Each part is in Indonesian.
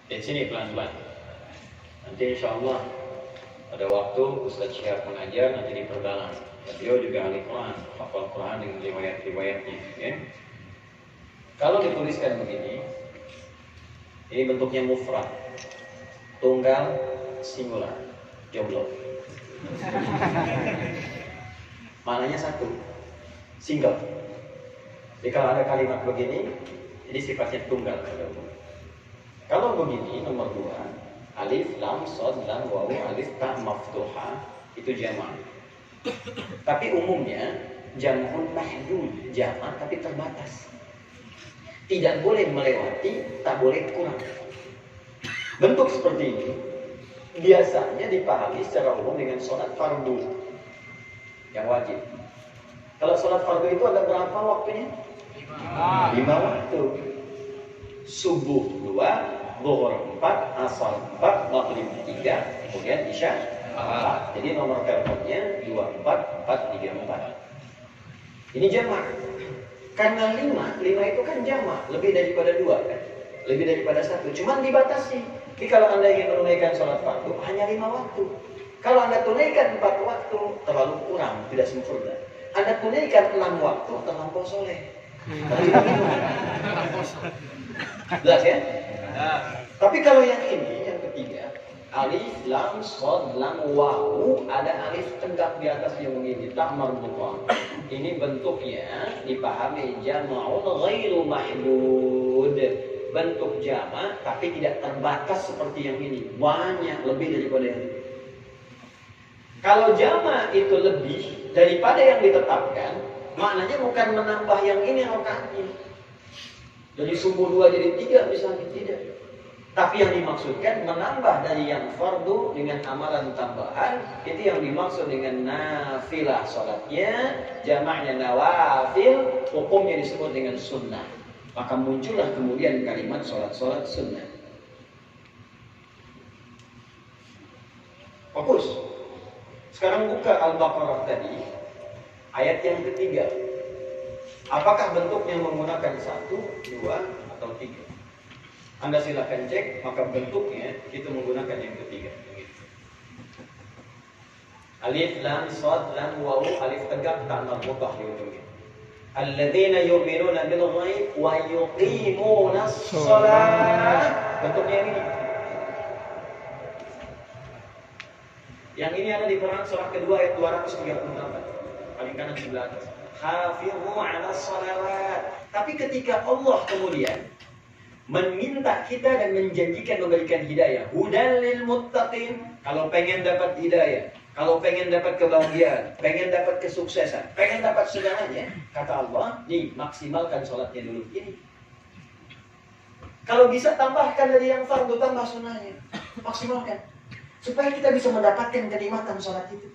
Di sini pelan-pelan. Nanti insya Allah pada waktu Ustaz Syihab mengajar nanti diperdalam. Beliau juga ahli Quran, hafal Quran dengan riwayat-riwayatnya. Ya. Kalau dituliskan begini, ini bentuknya mufrad, tunggal, singular, jomblo. Maknanya satu, single. Jadi kalau ada kalimat begini, ini sifatnya tunggal. Kalau begini, nomor 2, alif, lam, sod, lam, wawu, alif, ta, maftuha, itu jamak. Tapi umumnya, jamakun mahdud, jamak tapi terbatas. Tidak boleh melewati, tak boleh kurang. Bentuk seperti ini, biasanya dipahami secara umum dengan sholat fardu, yang wajib. Kalau sholat fardu itu ada berapa waktunya? 5 waktu. Subuh 2, zuhur 4, asar 4, maghrib 3, kemudian isya 4. Jadi nomor teleponnya 24 434. Ini jamak. Karena 5 itu kan jamak, lebih daripada 2 kan? Lebih daripada 1. Cuman dibatasi. Jadi kalau Anda ingin menunaikan sholat fardu hanya 5 waktu. Kalau Anda tunaikan 4 waktu terlalu kurang, tidak sempurna. Anda tunaikan 6 waktu terlampau soleh. Jelas ya? Tapi kalau yang ini, yang ketiga, alif, lam, shad, lam, wawu, ada alif tegak di atasnya begini, tak marbutah. Ini bentuknya dipahami jama'un ghairu mahdud. Bentuk jamak tapi tidak terbatas seperti yang ini. Banyak lebih daripada yang ini. Kalau jamak itu lebih daripada yang ditetapkan, maknanya bukan menambah yang ini rakaatnya. Jadi subuh 2 jadi 3 misalnya, tidak. Tapi yang dimaksudkan menambah dari yang fardu dengan amalan tambahan, itu yang dimaksud dengan nafilah sholatnya, jamaknya nawafil, hukumnya disebut dengan sunnah. Maka muncullah kemudian kalimat sholat-sholat sunnah. Fokus. Sekarang buka Al-Baqarah tadi, ayat yang ketiga. Apakah bentuknya menggunakan 1, 2, atau 3? Anda silakan cek, maka bentuknya itu menggunakan yang ketiga. Alif, lam, shad, lam, wawu, alif tegak, tak marbutah di ujungnya. Alladzina yu'minuna bil ghaib wa yuqimunas shalah. Bentuknya yang ini. Yang ini ada di Quran surah kedua ayat 238. Paling kanan sebelah atas. Hafizu 'alas shalawat. Tapi ketika Allah kemudian meminta kita dan menjanjikan memberikan hidayah, hudal lil muttaqin, kalau pengen dapat hidayah, kalau pengen dapat kebahagiaan, pengen dapat kesuksesan, pengen dapat segalanya, kata Allah, nih maksimalkan sholatnya dulu ini. Kalau bisa tambahkan dari yang fardu, tambah sunnahnya, maksimalkan, supaya kita bisa mendapatkan kenikmatan sholat itu.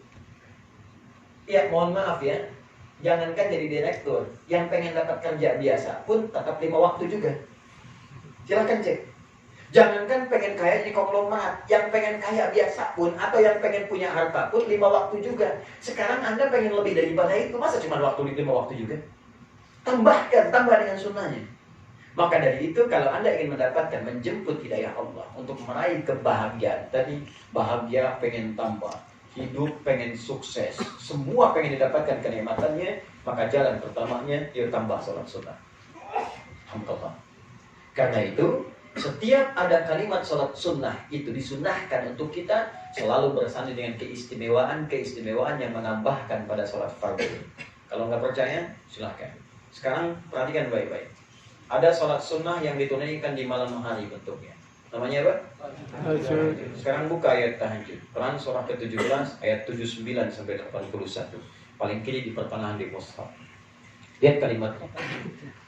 Ya mohon maaf ya, jangankan jadi direktur, yang pengen dapat kerja biasa pun tetap 5 waktu juga. Silakan cek. Jangankan pengen kaya di konglomerat, yang pengen kaya biasa pun, atau yang pengen punya harta pun 5 waktu juga. Sekarang Anda pengen lebih daripada itu, masa cuma waktu 5 waktu juga? Tambahkan, tambah dengan sunnahnya. Maka dari itu kalau Anda ingin mendapatkan, menjemput hidayah Allah untuk meraih kebahagiaan, tadi bahagia pengen tambah, hidup pengen sukses, semua pengen didapatkan kenikmatannya, maka jalan pertamanya yuk tambah sholat sunnah. Alhamdulillah. Karena itu setiap ada kalimat sholat sunnah itu disunnahkan untuk kita selalu bersanding dengan keistimewaan yang menambahkan pada sholat fardu. Kalau nggak percaya silahkan. Sekarang perhatikan baik-baik. Ada sholat sunnah yang ditunaikan di malam hari bentuknya. Namanya apa? Tahajud. Sekarang buka ayat tahajud. Quran surah ke-17 ayat 79 sampai 81. Paling kiri di pertengahan di mushaf. Lihat kalimatnya.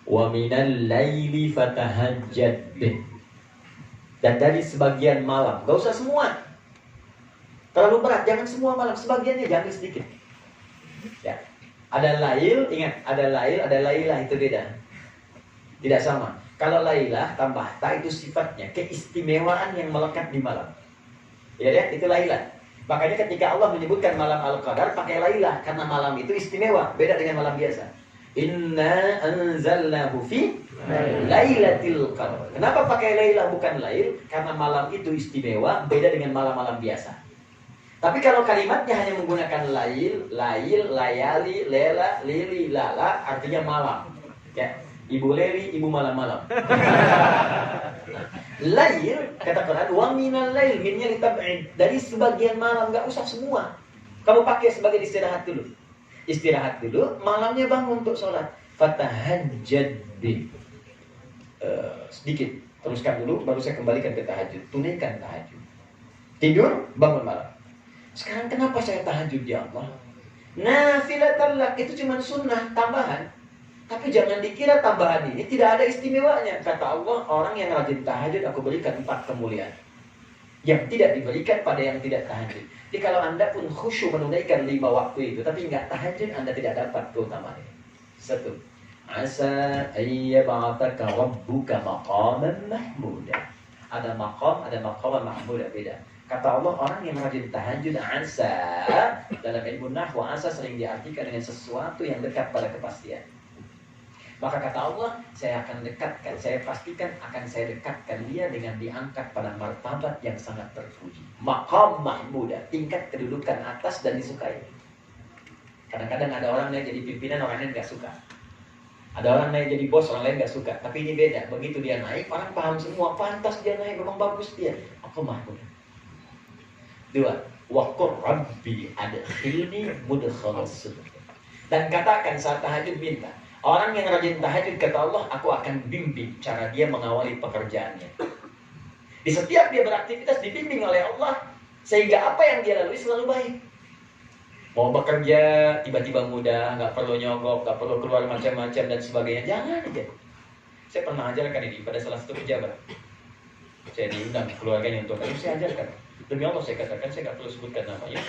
Wa minal laili fatahajjad bih. Dan dari sebagian malam, gak usah semua. Terlalu berat, jangan semua malam, sebagiannya jangan sedikit. Ya. Ada lail, ingat, ada lail, ada lailah, itu beda. Tidak sama. Kalau lailah tambah ta itu sifatnya keistimewaan yang melekat di malam. Ya, itu lailah. Makanya ketika Allah menyebutkan malam Al-Qadar pakai lailah karena malam itu istimewa, beda dengan malam biasa. Inna anzalnahu fi Lailatul Qadar. Kenapa pakai Laila bukan Lail? Karena malam itu istimewa, beda dengan malam-malam biasa. Tapi kalau kalimatnya hanya menggunakan lail, layali, lela, lili, lala, artinya malam. Ya, Ibu Leli, Ibu malam-malam. Lail, kata Quran, wa minal lail, minnya litab'id. Dari sebagian malam, nggak usah semua. Kamu pakai sebagai istirahat dulu. Istirahat dulu, malamnya bangun untuk sholat. Fatahajjad bi. Sedikit, teruskan dulu, baru saya kembalikan ke tahajud. Tunaikan tahajud. Tidur, bangun malam. Sekarang kenapa saya tahajud ya Allah? Nafilatan lak, itu cuma sunnah, tambahan. Tapi jangan dikira tambahan ini tidak ada istimewanya. Kata Allah, orang yang rajin tahajud aku berikan 4 kemuliaan. Yang tidak diberikan pada yang tidak tahajud. Jadi kalau Anda pun khusyuk menunaikan 5 waktu itu, tapi nggak tahajud, Anda tidak dapat keutamaan ini. 1. Asa ayyab'ataka rabbuka maqaman mahmuda. Ada maqam, ada maqaman mahmuda, beda. Kata Allah, orang yang rajin tahajud, asa, dalam ilmu nahwu, asa sering diartikan dengan sesuatu yang dekat pada kepastian. Maka kata Allah, saya akan dekatkan, saya pastikan akan saya dekatkan dia dengan diangkat pada martabat yang sangat terpuji. Maqam mahmuda, tingkat kedudukan atas dan disukai. Kadang-kadang ada orang yang jadi pimpinan, orang lain nggak suka. Ada orang naik jadi bos, orang lain nggak suka. Tapi ini beda, begitu dia naik, orang paham semua, pantas dia naik, memang bagus dia. Maqam mahmuda. 2. Wa qur rabbi adkhilni mudkhalas sidq. Dan katakan saat tahajud minta. Orang yang rajin tahajud kata Allah, aku akan bimbing cara dia mengawali pekerjaannya. Di setiap dia beraktivitas dibimbing oleh Allah sehingga apa yang dia lalui selalu baik. Mau bekerja tiba-tiba mudah, nggak perlu nyogok, nggak perlu keluar macam-macam dan sebagainya. Jangan aja. Saya pernah ajarkan ini pada salah satu pejabat. Saya diundang keluarganya untuk tadi saya ajarkan. Demi Allah saya katakan, saya nggak perlu sebutkan namanya.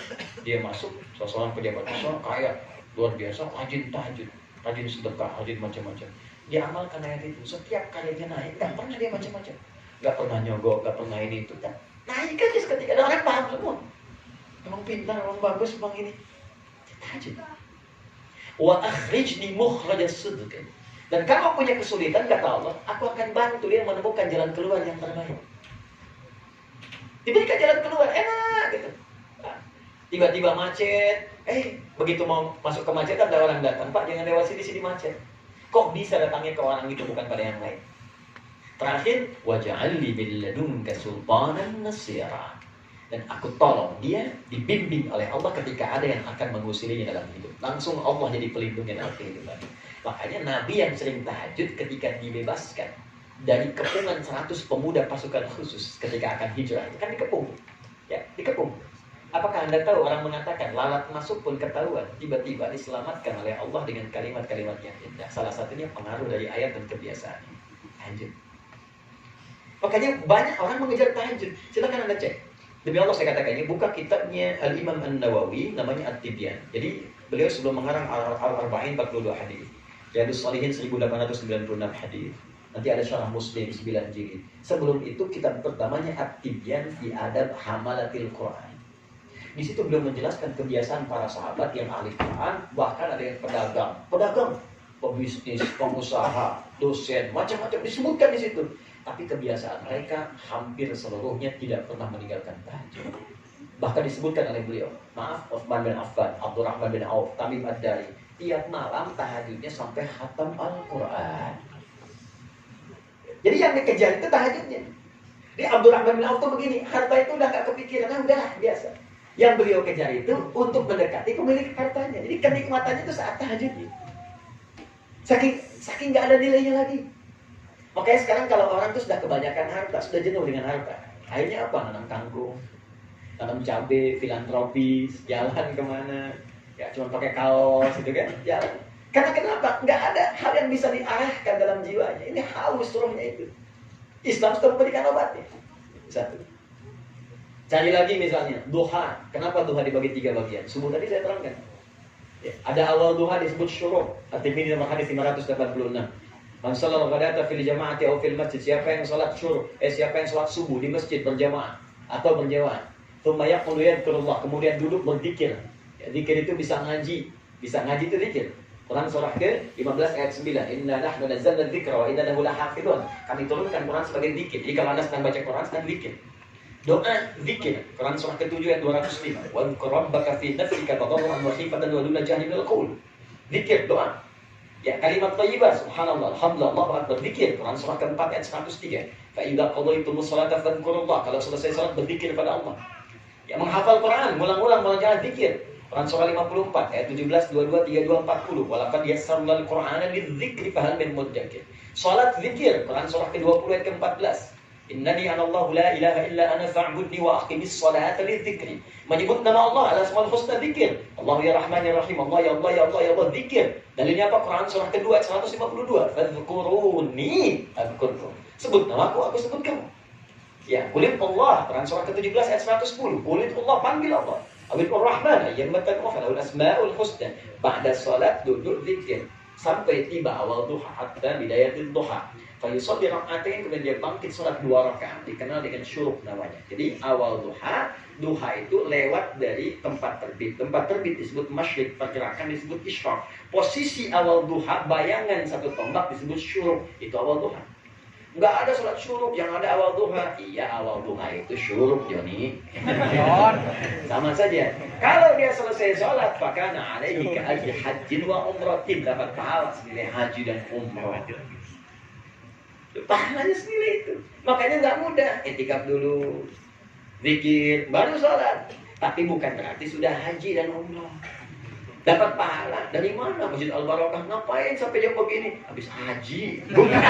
Dia masuk, seorang pejabat besar, kaya, luar biasa, rajin tahajud, rajin sedekah, rajin macam-macam. Dia amalkan ayat itu. Setiap kalinya naik, nggak pernah dia macam-macam. Nggak pernah nyogok, nggak pernah ini itu. Naik aja seketika, ada orang paham semua. Emang pintar, emang bagus, emang ini. Tahajud. Wa akhrijni mukhrajas sidq. Dan kalau punya kesulitan, kata Allah, aku akan bantu dia menemukan jalan keluar yang terbaik. Diberikan jalan keluar, enak gitu. Nah, tiba-tiba macet, begitu mau masuk ke macet ada orang datang, Pak jangan lewat sini macet. Kok bisa datangnya ke orang itu bukan pada yang lain? Terakhir, waj'alni min ladunka sultanan nasira. Dan aku tolong dia dibimbing oleh Allah ketika ada yang akan mengusilinya dalam hidup. Langsung Allah jadi pelindungnya dalam kehidupan. Makanya Nabi yang sering tahajud ketika dibebaskan dari kepungan 100 pemuda pasukan khusus ketika akan hijrah itu kan dikepung, ya dikepung. Apakah Anda tahu orang mengatakan lalat masuk pun ketahuan, tiba-tiba diselamatkan oleh Allah dengan kalimat-kalimat yang indah. Salah satunya pengaruh dari ayat dan kebiasaan tahajud. Makanya banyak orang mengejar tahajud. Silakan Anda cek. Demi Allah saya katakan ini, buka kitabnya Al-Imam An-Nawawi namanya At-Tibyan. Jadi beliau sebelum mengarang Al-Arba'in 42 hadis. Riyadhus Shalihin 1896 hadis. Nanti ada syarah Muslim 9 jilid. Sebelum itu kitab pertamanya At-Tibyan fi Adab Hamalatil Quran. Di situ beliau menjelaskan kebiasaan para sahabat yang ahli Quran, bahkan ada yang pedagang, pebisnis, pengusaha, dosen, macam-macam disebutkan di situ. Tapi kebiasaan mereka hampir seluruhnya tidak pernah meninggalkan tahajud. Bahkan disebutkan oleh beliau, maaf, Utsman bin Affan, Abdurrahman bin Auf, Tamim Ad-Dari, tiap malam tahajudnya sampai khatam Al-Quran. Jadi yang dikejar itu tahajudnya. Di Abdurrahman bin Auf tuh begini, harta itu udah gak kepikiran, udah biasa. Yang beliau kejar itu untuk mendekati pemilik hartanya. Jadi kenikmatannya itu saat tahajudnya. Saking gak ada nilainya lagi. Makanya sekarang kalau orang tuh sudah kebanyakan harta, sudah jenuh dengan harta. Akhirnya apa? Nanam kangkung, nanam cabai, filantropis, jalan kemana. Ya cuma pakai kaos gitu kan, jalan. Karena kenapa? Nggak ada hal yang bisa diarahkan dalam jiwanya. Ini haus rohnya itu. Islam sudah memberikan obatnya. 1. Cari lagi misalnya, duha. Kenapa duha dibagi 3 bagian? Subuh tadi saya terangkan. Ya, ada awal duha disebut syuruk. At-Tirmidzi nomor hadis 586. Man shallal ghadata fil jama'ati aw fil masjid. Siapa yang salat syuruk, siapa yang salat subuh di masjid berjamaah atau berjamaah. Tsumma yaqulu yadhkurullah, kemudian duduk berzikir. Ya, zikir itu bisa ngaji. Bisa ngaji itu zikir. Quran surah ke-15 ayat 9. Inna nahnu nazzalna dzikra wa inna lahu lahafidun. Kami turunkan Quran sebagai zikir. Jadi kalau Anda sedang baca Quran, sedang zikir. Doa zikir. Quran surah ke-7 ayat 205. Wa dzkur rabbaka fi nafsika tadarruan wa khifatan wa duna jahri minal qaul. Zikir, doa. Ya, kalimat thayyibah, subhanallah, alhamdulillah, Allahu akbar, zikir. Quran surah ke-4 ayat 103. Fa idza qadaytumus salata fadhkurullah. Kalau selesai salat berzikir kepada Allah. Ya, menghafal Quran, ngulang-ulang mengerjakan zikir. Quran surah 54 ayat 17, 22, 32, 40. Walaqad yassarnal Qur'ana lidzikri fahal min mudzakir. Salat zikir. Quran surah ke-20 ayat ke-14. Innani anallahu la ilaha illa ana fa'budni wa aqimis salata lidzikri. Menyebut nama Allah ala asmaul husna zikir. Allah ya Rahman ya Rahim, Allah ya Allah ya Allah ya Allah zikir. Dalilnya apa? Quran surah kedua ayat 152. Fadhkuruni adzkurkum. Sebut namaku, aku sebut kamu. Ya, kulit Allah. Quran surah ke-17 ayat 110. Kulit Allah, panggil Allah. Awil Rahman ayyamatan wa fa'al asmaul husna. Ba'da salat duduk zikir sampai tiba awal duha hatta bidayatil duha. Fayusalli rak'atain, kemudian dia bangkit salat 2 rakaat, dikenal dengan syuruk namanya. Jadi awal duha, duha itu lewat dari tempat terbit. Tempat terbit disebut masyriq, pergerakan disebut isyraq. Posisi awal duha, bayangan satu tombak disebut syuruk. Itu awal duha. Enggak ada salat syuruk yang ada awal duha. Iya, awal duha itu syuruk, Joni. Sama saja. Kalau dia selesai salat, fakana alaihi ka ajri hajjin wa umratin, dapat pahala senilai haji dan umrah. Pahalanya senilai itu. Makanya nggak mudah. I'tikaf dulu, zikir, baru salat. Tapi bukan berarti sudah haji dan umrah. Dapat pahala dari mana? Masjid Al-Barakah ngapain sampai jam begini? Habis haji. Bukan.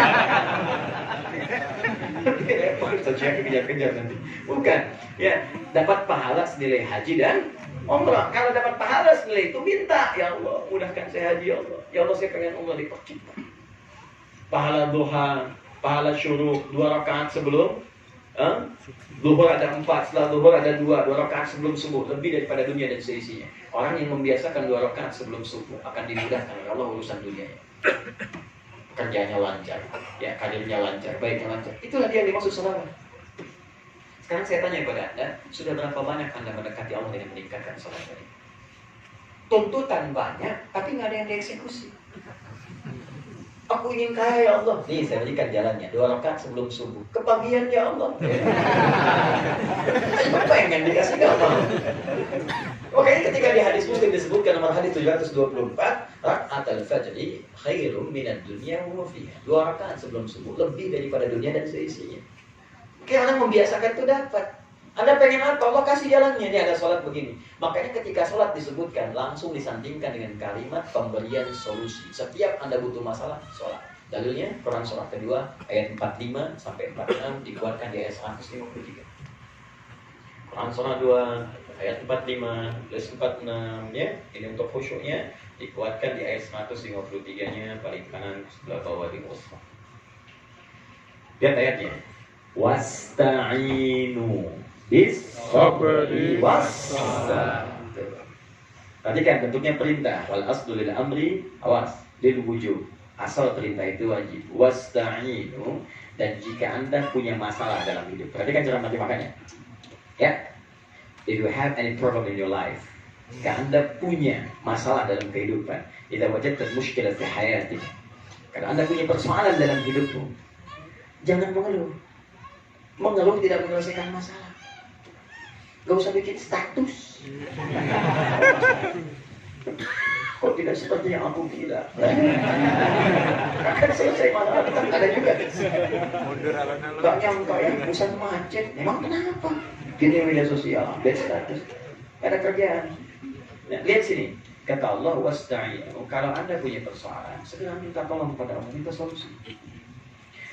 Kejar-kejar nanti. Bukan. Ya, dapat pahala senilai haji dan umrah. Kalau dapat pahala senilai itu minta, ya Allah, mudahkan saya haji ya Allah. Ya Allah, saya pengen umrah dipercepat. Pahala duha, pahala syuruk 2 rakaat sebelum zuhur ada 4, setelah zuhur ada 2 rakaat sebelum subuh, lebih daripada dunia dan seisinya. Orang yang membiasakan 2 rakaat sebelum subuh akan dimudahkan oleh Allah urusan dunianya. Kerjanya lancar, ya, karirnya lancar, baiknya lancar. Itulah dia yang dimaksud salat. Sekarang saya tanya kepada Anda, sudah berapa banyak Anda mendekati Allah dengan meningkatkan salat tadi? Tuntutan banyak, tapi nggak ada yang dieksekusi. Aku ingin kaya ya Allah. Nih saya berikan jalannya 2 rakaat sebelum subuh. Kebagian ya Allah. Apa yang dikasih gampang. Makanya ketika di hadis Muslim disebutkan nomor hadis 724, rakaat al-fajri khairum minad dunya wa fiha. 2 rakaat sebelum subuh lebih daripada dunia dan seisinya. Kayak orang membiasakan itu dapat. Anda pengen apa? Allah kasih jalannya. Ini ada sholat begini. Makanya ketika sholat disebutkan, langsung disandingkan dengan kalimat pemberian solusi. Setiap Anda butuh masalah, sholat. Dalilnya, Quran surah kedua, ayat 45 sampai 46, dikuatkan di ayat 153. Quran surah 2, ayat 45, plus 46, ya. Ini untuk khusyuknya, dikuatkan di ayat 153-nya, paling kanan, sebelah bawah di mushaf. Lihat ayatnya. Wasta'inu bis-sabri was-salah. Perhatikan bentuknya perintah. Wal aslu lil amri, awas, lil wujub. Asal perintah itu wajib. Wasta'inu, dan jika Anda punya masalah dalam hidup. Perhatikan cara makanya. Ya. If you have any problem in your life, jika Anda punya masalah dalam kehidupan, idza wajadta mushkilah fi hayatik. Kalau Anda punya persoalan dalam hidupmu, jangan mengeluh. Mengeluh tidak menyelesaikan masalah. Gak usah bikin status. Kok tidak seperti yang aku kira? Akan selesai masalah. Ada juga. Gak nyangka ya, bukan macet. Emang kenapa? Gini media sosial, update status. Ada kerjaan. Nah, lihat sini. Kata Allah, wasta'inu. Kalau Anda punya persoalan, segera minta tolong kepada Allah, minta solusi.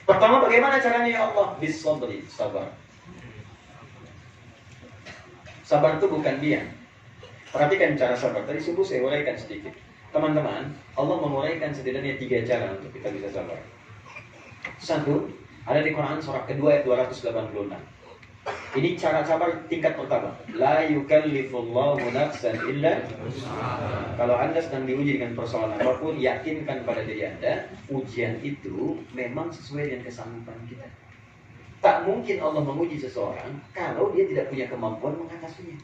Pertama, bagaimana caranya ya Allah? Bis-sabri, sabar. Sabar itu bukan diam. Perhatikan cara sabar. Tadi subuh saya uraikan sedikit. Teman-teman, Allah menguraikan setidaknya 3 cara untuk kita bisa sabar. 1, ada di Quran surah kedua ayat 286. Ini cara sabar tingkat pertama. La yukallifullahu nafsan illa. Kalau Anda sedang diuji dengan persoalan apapun, yakinkan pada diri Anda, ujian itu memang sesuai dengan kesanggupan kita. Tak mungkin Allah menguji seseorang kalau dia tidak punya kemampuan mengatasinya.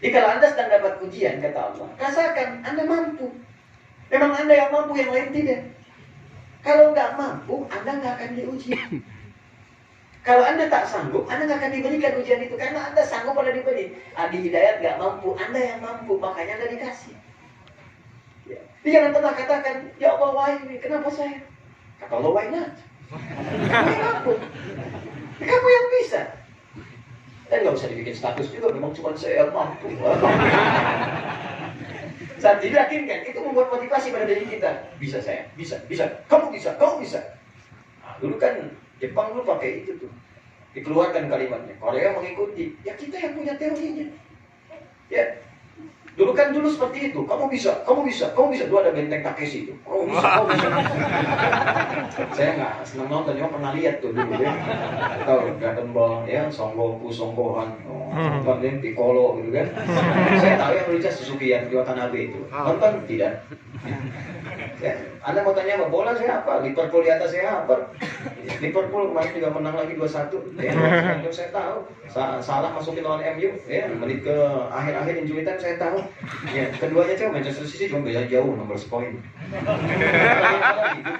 Jadi kalau Anda sedang dapat ujian, kata Allah, rasakan Anda mampu. Memang Anda yang mampu, yang lain tidak. Kalau nggak mampu, Anda nggak akan diuji. Kalau Anda tak sanggup, Anda nggak akan diberikan ujian itu. Karena Anda sanggup pada diberi. Adi Hidayat nggak mampu, Anda yang mampu. Makanya Anda dikasih. Ya. Dia jangan pernah katakan, ya Allah, why me? Kenapa saya? Kata Allah, why not? Kamu yang mampu. Kamu yang bisa. Dan nggak usah dibikin status juga, memang cuma saya yang mampu. Saat diyakinkan, itu membuat motivasi pada diri kita. Bisa saya, bisa. Kamu bisa. Nah, dulu kan Jepang dulu pakai itu tuh. Dikeluarkan kalimatnya. Korea mengikuti. Ya kita yang punya teorinya. Ya. Dulu seperti itu. Kamu bisa. Dulu ada benteng Takeshi itu. Kamu bisa. Saya nggak senang nonton, cuma pernah lihat tuh dulu ya. Tahu Dragon Ball, ya, Songgohan, kemudian Piccolo gitu kan. Saya tahu yang lucu Suzuki yang di Watanabe itu. Nonton tidak? Ya, Anda mau tanya apa? Bola saya apa? Liverpool di atas saya apa? Liverpool kemarin juga menang lagi 2-1. Ya, saya tahu. Salah masukin lawan MU. Ya, menit ke akhir-akhir injury time saya tahu. Ya, keduanya coba Manchester City cuma beda jauh nomor poin.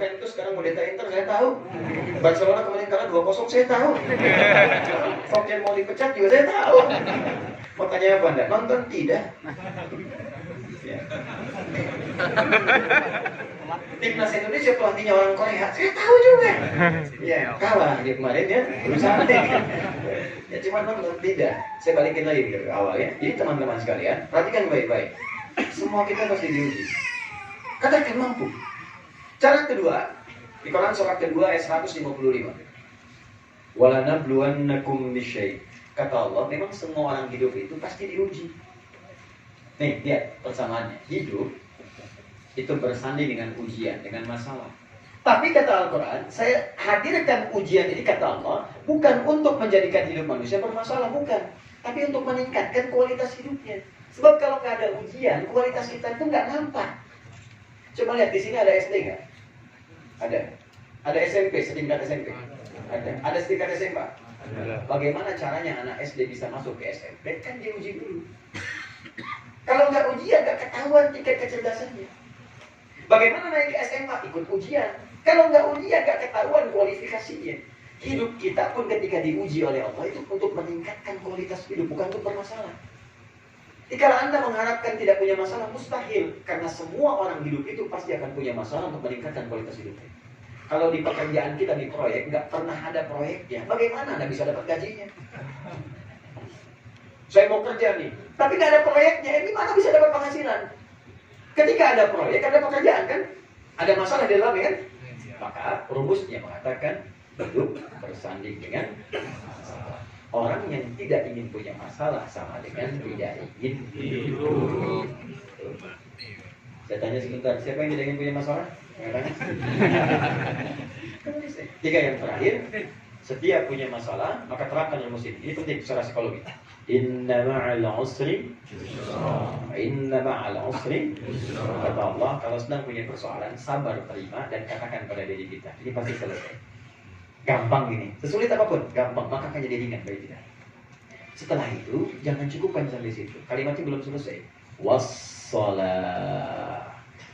Itu sekarang Modeta Inter saya tahu. Barcelona kemarin kalah 2-0 saya tahu. Fokker mau dipecat juga saya tahu. Mau tanya apa Anda? Nonton tidak? Ya. Timnas Indonesia pelatihnya orang Korea, saya tahu juga. Ya, kalah dia kemarin ya, berusaha. Ya cuma nonton tidak. Saya balikin lagi ke awal ya. Jadi teman-teman sekalian, perhatikan baik-baik. Semua kita pasti diuji. Katakan mampu. Cara kedua, di Quran surat kedua ayat 155. Walanabluwannakum bisyai'. Kata Allah, memang semua orang hidup itu pasti diuji. Nih, lihat persamaannya. Hidup itu bersanding dengan ujian, dengan masalah. Tapi kata Al-Quran, saya hadirkan ujian ini, kata Allah, bukan untuk menjadikan hidup manusia bermasalah, bukan. Tapi untuk meningkatkan kualitas hidupnya. Sebab kalau nggak ada ujian, kualitas kita itu nggak nampak. Coba lihat, di sini ada SD nggak? Ada. Ada SMP, setingkat SMP. Ada. Ada setingkat SMA. Bagaimana caranya anak SD bisa masuk ke SMP? Kan diuji dulu. Kalau nggak ujian, nggak ketahuan tingkat kecerdasannya. Bagaimana naik ke SMA? Ikut ujian. Kalau nggak ujian, nggak ketahuan kualifikasinya. Hidup kita pun ketika diuji oleh Allah itu untuk meningkatkan kualitas hidup, bukan untuk bermasalah. Jadi kalau Anda mengharapkan tidak punya masalah, mustahil. Karena semua orang hidup itu pasti akan punya masalah untuk meningkatkan kualitas hidupnya. Kalau di pekerjaan kita di proyek, nggak pernah ada proyeknya. Bagaimana Anda bisa dapat gajinya? Saya mau kerja nih, tapi nggak ada proyeknya, gimana bisa dapat penghasilan? Ketika ada proyek, ada pekerjaan kan? Ada masalah di dalamnya kan? Maka rumusnya mengatakan hidup bersanding dengan masalah. Orang yang tidak ingin punya masalah sama dengan tidak ingin hidup. Saya tanya sebentar, siapa yang tidak ingin punya masalah? Tiga yang terakhir, setiap punya masalah, maka terapkan rumus ini. Ini penting secara psikologi. Inna ma'al usri kata Allah, kalau sedang punya persoalan, sabar terima dan katakan pada diri kita, ini pasti selesai. Gampang ini, sesulit apapun, gampang, maka akan jadi ringan bagi kita. Setelah itu, jangan cukupkan sampai situ. Kalimatnya belum selesai. Wassalah.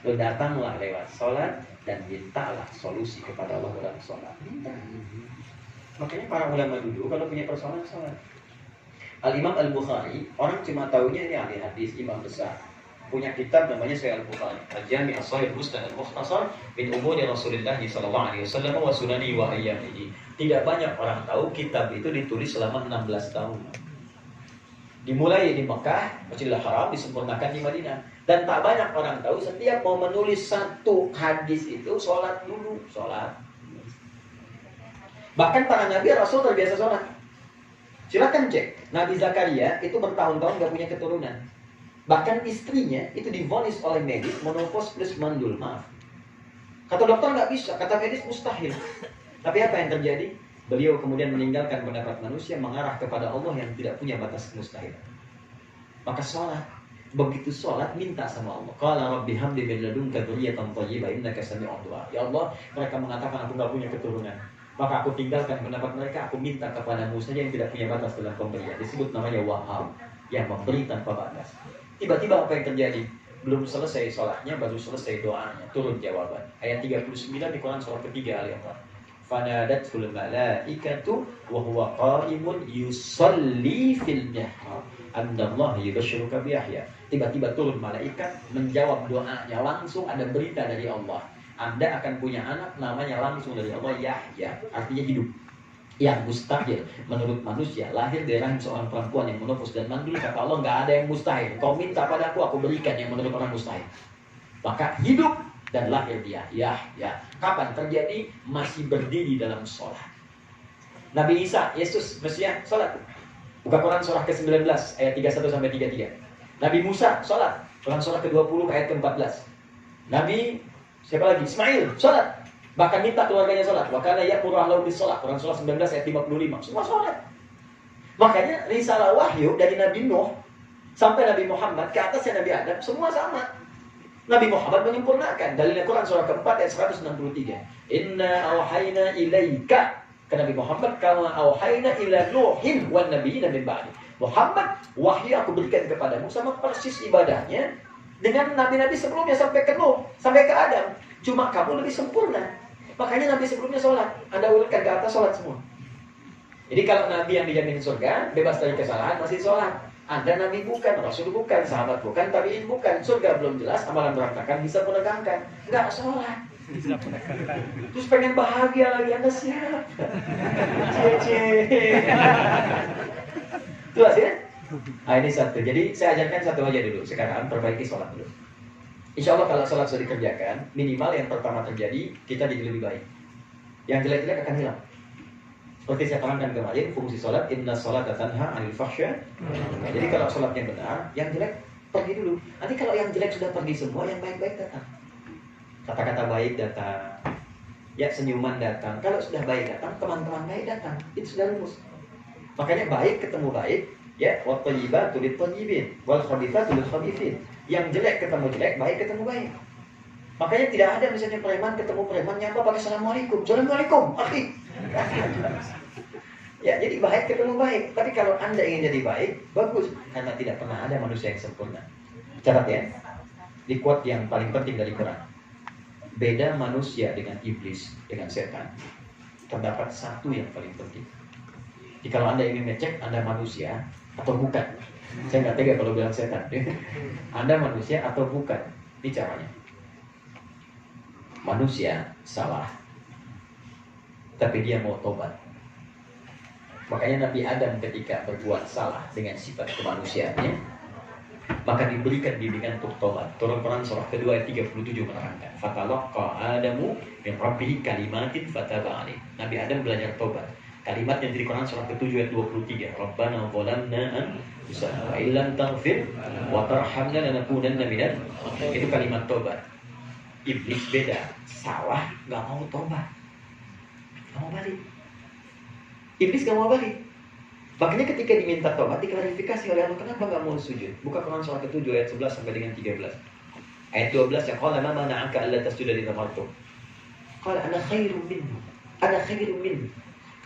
Lalu datanglah lewat sholat dan mintalah solusi kepada Allah dalam sholat. Minta. Makanya para ulama dulu kalau punya persoalan sholat. Al-Imam Al-Bukhari, orang cuma tahunya ini ahli hadis, imam besar. Punya kitab namanya Sahih Al-Bukhari. Al-Jami' As-Sahih Al-Mustad Al-Mukhtasar min umuri Rasulullah sallallahu alaihi wasallam wa sunani wa ayyamihi. Tidak banyak orang tahu kitab itu ditulis selama 16 tahun. Dimulai di Mekah, Masjidil Haram, disempurnakan di Madinah. Dan tak banyak orang tahu setiap mau menulis satu hadis itu sholat dulu, sholat. Bahkan para nabi Rasul terbiasa sholat. Silakan cek, Nabi Zakaria itu bertahun-tahun gak punya keturunan. Bahkan istrinya itu divonis oleh medis menopause plus mandul, maaf. Kata dokter gak bisa, kata medis mustahil. Tapi apa yang terjadi? Beliau kemudian meninggalkan pendapat manusia, mengarah kepada Allah yang tidak punya batas mustahil. Maka sholat. Begitu sholat, minta sama Allah. Qala rabbi hamdi min ladunka dzurriyyatan thayyibah innaka sami'ud du'a. Ya Allah, mereka mengatakan aku gak punya keturunan. Maka aku tinggalkan pendapat mereka, aku minta kepadamu saja yang tidak punya batas dalam pemberian. Disebut namanya Wahhab, yang memberi tanpa batas. Tiba-tiba apa yang terjadi? Belum selesai sholatnya, baru selesai doanya, turun jawaban. Ayat 39 di Quran surah ketiga Al-Imran. Fanadatul malaikatu wa huwa qa'imun yusalli fil mihrab. Annallaha yubashshiruka bi Yahya. Tiba-tiba turun malaikat menjawab doanya, langsung ada berita dari Allah. Anda akan punya anak namanya langsung dari Allah Yahya, artinya hidup. Yang mustahil menurut manusia, lahir dari rahim seorang perempuan yang menopos dan mandul, kata Allah nggak ada yang mustahil. Kau minta padaku, aku berikan yang menurut orang mustahil. Maka hidup dan lahir dia Yahya. Kapan terjadi? Masih berdiri dalam sholat. Nabi Isa, Yesus, Mesias, sholat. Buka Quran surah ke-19 ayat 31 sampai 33. Nabi Musa, sholat. Quran surah ke-20 ayat ke-14. Nabi siapa lagi? Ismail, sholat. Bahkan minta keluarganya sholat. Wa kana ya'muru ahlahu bis-sholat. Quran surah 19 ayat 55. Semua sholat. Makanya risalah wahyu dari Nabi Nuh sampai Nabi Muhammad ke atasnya Nabi Adam semua sama. Nabi Muhammad menyempurnakan. Dalilnya Quran surah keempat ayat 163. Inna awhayna ilaika, ke Nabi Muhammad, kama awhayna ila Nuhin wan nabiyina min ba'di. Muhammad, wahyu aku berikan kepadamu sama persis ibadahnya dengan nabi-nabi sebelumnya sampai ke Nuh, sampai ke Adam. Cuma kamu lebih sempurna. Makanya nabi sebelumnya sholat. Anda urutkan ke atas sholat semua. Jadi kalau nabi yang dijamin surga, bebas dari kesalahan, masih sholat. Anda nabi bukan, rasul bukan, sahabat bukan, tabi'in bukan. Surga belum jelas, amalan berantakan, bisa menegangkan. Enggak sholat. Terus pengen bahagia lagi, Anda siap. Cie-cie. Jelas ya? Nah ini satu. Jadi saya ajarkan satu aja dulu. Sekarang perbaiki sholat dulu. Insya Allah kalau sholat sudah dikerjakan, minimal yang pertama terjadi, kita jadi lebih baik. Yang jelek-jelek akan hilang. Seperti saya terangkan kemarin, fungsi sholat, inna sholata tanha 'anil fahsya. Jadi kalau sholatnya benar, yang jelek pergi dulu. Nanti kalau yang jelek sudah pergi semua, yang baik-baik datang. Kata-kata baik datang, ya senyuman datang. Kalau sudah baik datang, teman-teman baik datang. Itu sudah rumus. Makanya baik ketemu baik, ya, wa thayyibatu lit-thayyibin, wal khabithatu lil-khabithin. Yang jelek ketemu jelek, baik ketemu baik. Makanya tidak ada misalnya preman ketemu preman nyapa pakai assalamualaikum. Assalamualaikum, akhi. Ya, jadi baik ketemu baik. Tapi kalau Anda ingin jadi baik, bagus. Karena tidak pernah ada manusia yang sempurna. Catat ya. Di quote yang paling penting dari Quran. Beda manusia dengan iblis, dengan setan. Terdapat satu yang paling penting. Jadi kalau Anda ingin ngecek Anda manusia atau bukan. Saya nggak tega kalau bilang setan. Anda manusia atau bukan. Ini caranya. Manusia salah, tapi dia mau tobat. Makanya Nabi Adam ketika berbuat salah dengan sifat kemanusiaannya, maka diberikan bimbingan untuk tobat. Turun Quran surah kedua ayat 37 menerangkan, Fatalaqa Adamu min Rabbih kalimatin fataba alaih. Nabi Adam belajar tobat. Kalimat yang di Quran surah ke-7 ayat 23, Rabbana zalamna anfusana wa illam taghfir wa tarhamna lanakunanna minal. Itu kalimat tobat. Iblis beda, salah, gak mau tobat, gak mau balik. Iblis gak mau balik. Makanya ketika diminta tobat, diklarifikasi oleh Allah, kenapa gak mau sujud? Buka Quran surah ke-7 ayat 11 sampai dengan 13. Ayat 12 yang qala ma mana'aka alla tasjuda lima martum. Qala ana khairum minhu. Ana khairum minhu.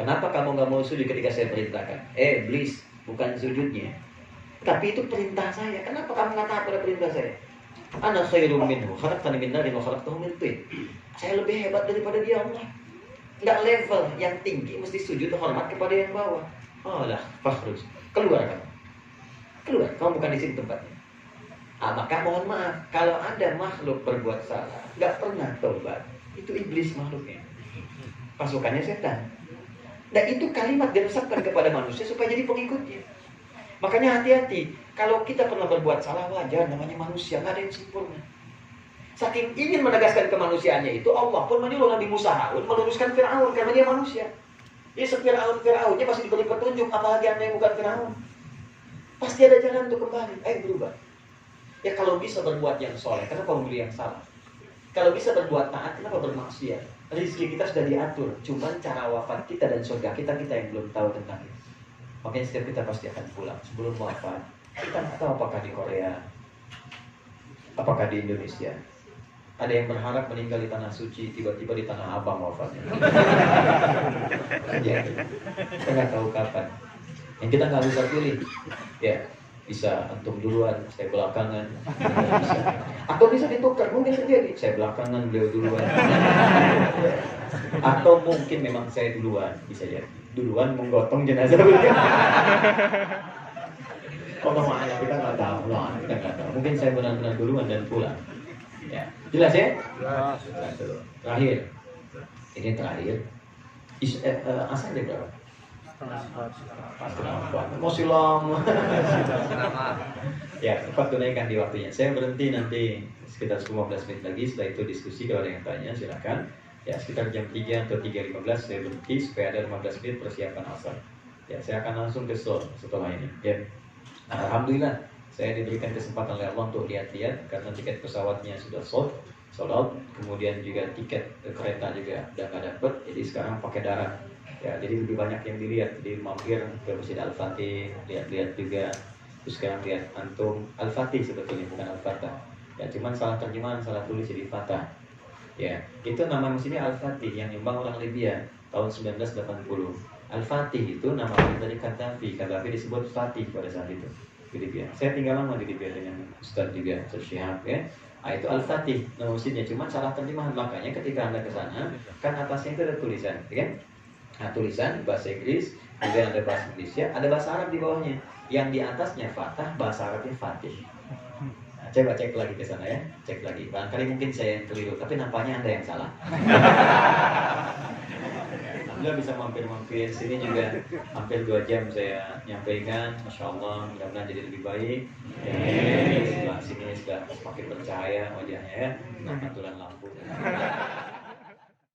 Kenapa kamu gak mau sujud ketika saya perintahkan? Iblis, bukan sujudnya, tapi itu perintah saya. Kenapa kamu gak taat pada perintah saya? Ana khairum minhu, khalaqtani min narin wa khalaqtahu min tin. Saya lebih hebat daripada dia, Allah. Enggak level yang tinggi mesti sujud hormat kepada yang bawah. Alah, fakhruj. Keluar kamu. Keluar, kamu bukan di sini tempatnya. Maka mohon maaf, kalau ada makhluk berbuat salah, enggak pernah tobat, itu iblis makhluknya. Pasukannya setan. Dan itu kalimat diresapkan kepada manusia supaya jadi pengikutnya. Makanya hati-hati, kalau kita pernah berbuat salah wajar, namanya manusia, nggak ada yang sempurna. Saking ingin menegaskan kemanusiaannya itu, Allah pun menyuruh Nabi Musa Harun meluruskan Fir'aun karena dia manusia. Jadi Fir'aunnya pasti diberi petunjuk, apalagi Anda yang bukan Fir'aun. Pasti ada jalan untuk kembali, berubah. Ya kalau bisa berbuat yang soleh, kenapa memilih yang salah? Kalau bisa berbuat taat, kenapa bermaksiat? Rizki kita sudah diatur, cuman cara wafat kita dan surga kita yang belum tahu tentang itu. Makanya setiap kita pasti akan pulang sebelum wafat. Kita nggak tahu apakah di Korea, apakah di Indonesia, Ada yang berharap meninggal di tanah suci, tiba-tiba di tanah abang wafatnya. Jadi, kita nggak tahu kapan. Yang kita nggak bisa pilih, ya bisa antum duluan, saya belakangan, bisa. Atau bisa ditukar, mungkin terjadi saya belakangan, beliau duluan. Atau mungkin memang saya duluan, bisa jadi duluan menggotong jenazah beliau. Kalau makanya kita nggak tahu, kita nggak tahu. Mungkin saya benar-benar duluan dan pulang. Ya, jelas ya? Jelas. Terakhir, ini terakhir. Asal dia berapa? Masih lama. Ya, cepat tunaikan di waktunya. Saya berhenti nanti sekitar 15 menit lagi. Setelah itu diskusi, kalau ada yang tanya silakan. Ya, sekitar jam 3 atau 3.15 saya berhenti supaya ada 15 menit persiapan asar. Ya, saya akan langsung ke Seoul setelah ini. Ya. Nah, alhamdulillah saya diberikan kesempatan oleh Allah untuk lihat-lihat karena tiket pesawatnya sudah sold out, kemudian juga tiket kereta juga udah nggak dapet, jadi sekarang pakai darat. Ya, jadi lebih banyak yang dilihat, jadi mampir ke Masjid Al-Fatih, lihat-lihat juga. Terus sekarang lihat antum Al-Fatih sebetulnya bukan Al-Fatah. Ya, cuman salah terjemahan, salah tulis jadi Fatah. Ya, itu nama masjidnya Al-Fatih yang nyumbang orang Libya tahun 1980. Al-Fatih itu nama dari Gaddafi disebut Fatih pada saat itu di Libya. Saya tinggal lama di Libya dengan Ustadz juga, Ustadz Syihab ya. Nah, itu Al-Fatih nama masjidnya, cuma salah terjemahan. Makanya ketika Anda ke sana, kan atasnya itu ada tulisan, ya kan? Nah, tulisan bahasa Inggris, kemudian ada bahasa Indonesia, ada bahasa Arab di bawahnya. Yang di atasnya Fatah, bahasa Arabnya Fatih. Nah, coba cek lagi ke sana ya, cek lagi. Barangkali mungkin saya yang keliru, tapi nampaknya Anda yang salah. Alhamdulillah bisa mampir-mampir sini juga hampir 2 jam saya nyampaikan, Masya Allah, mudah-mudahan jadi lebih baik. Sebelah sini sudah semakin bercahaya wajahnya ya, aturan lampu.